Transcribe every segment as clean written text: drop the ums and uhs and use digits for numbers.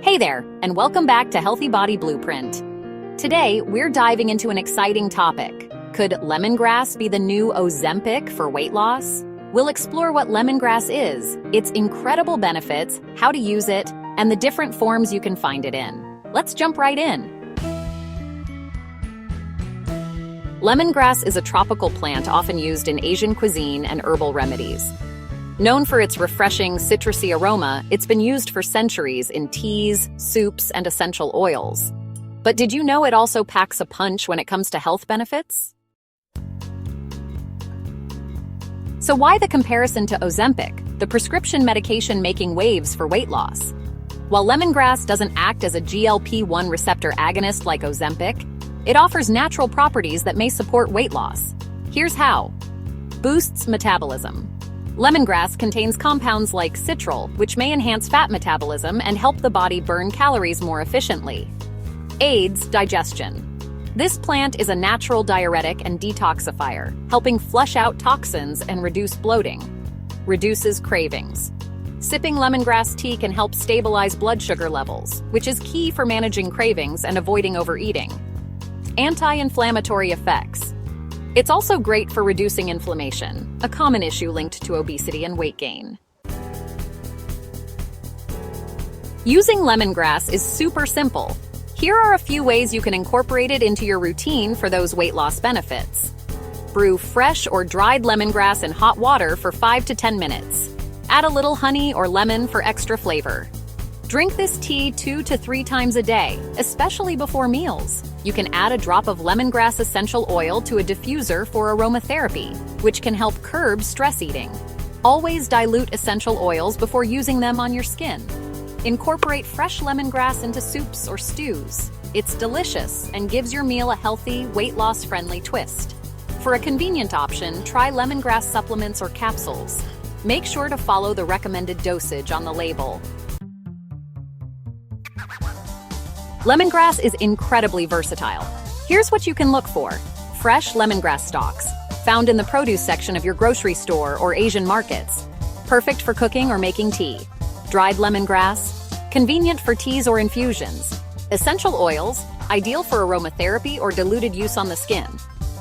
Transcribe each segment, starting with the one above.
Hey there, and welcome back to Healthy Body Blueprint. Today, we're diving into an exciting topic. Could lemongrass be the new Ozempic for weight loss? We'll explore what lemongrass is, its incredible benefits, how to use it, and the different forms you can find it in. Let's jump right in. Lemongrass is a tropical plant often used in Asian cuisine and herbal remedies. Known for its refreshing, citrusy aroma, it's been used for centuries in teas, soups, and essential oils. But did you know it also packs a punch when it comes to health benefits? So why the comparison to Ozempic, the prescription medication making waves for weight loss? While lemongrass doesn't act as a GLP-1 receptor agonist like Ozempic, it offers natural properties that may support weight loss. Here's how. Boosts metabolism. Lemongrass contains compounds like citral, which may enhance fat metabolism and help the body burn calories more efficiently. Aids digestion. This plant is a natural diuretic and detoxifier, helping flush out toxins and reduce bloating. Reduces cravings. Sipping lemongrass tea can help stabilize blood sugar levels, which is key for managing cravings and avoiding overeating. Anti-inflammatory effects. It's also great for reducing inflammation, a common issue linked to obesity and weight gain. Using lemongrass is super simple. Here are a few ways you can incorporate it into your routine for those weight loss benefits. Brew fresh or dried lemongrass in hot water for 5 to 10 minutes. Add a little honey or lemon for extra flavor. Drink this tea 2 to 3 times a day, especially before meals. You can add a drop of lemongrass essential oil to a diffuser for aromatherapy, which can help curb stress eating. Always dilute essential oils before using them on your skin. Incorporate fresh lemongrass into soups or stews. It's delicious and gives your meal a healthy, weight loss-friendly twist. For a convenient option, try lemongrass supplements or capsules. Make sure to follow the recommended dosage on the label. Lemongrass is incredibly versatile. Here's what you can look for. Fresh lemongrass stalks, found in the produce section of your grocery store or Asian markets. Perfect for cooking or making tea. Dried lemongrass, convenient for teas or infusions. Essential oils, ideal for aromatherapy or diluted use on the skin.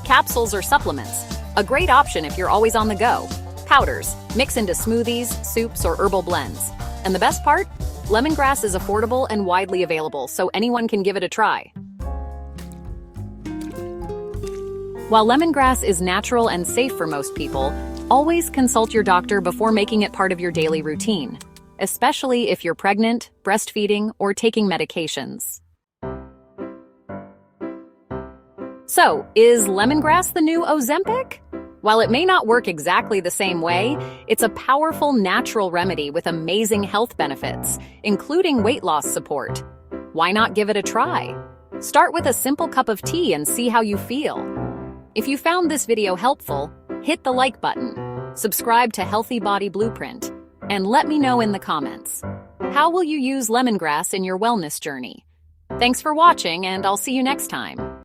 Capsules or supplements, a great option if you're always on the go. Powders, mix into smoothies, soups, or herbal blends. And the best part? Lemongrass is affordable and widely available, so anyone can give it a try. While lemongrass is natural and safe for most people, always consult your doctor before making it part of your daily routine, especially if you're pregnant, breastfeeding, or taking medications. So, is lemongrass the new Ozempic? While it may not work exactly the same way, it's a powerful natural remedy with amazing health benefits, including weight loss support. Why not give it a try? Start with a simple cup of tea and see how you feel. If you found this video helpful, hit the like button, subscribe to Healthy Body Blueprint, and let me know in the comments. How will you use lemongrass in your wellness journey? Thanks for watching, and I'll see you next time.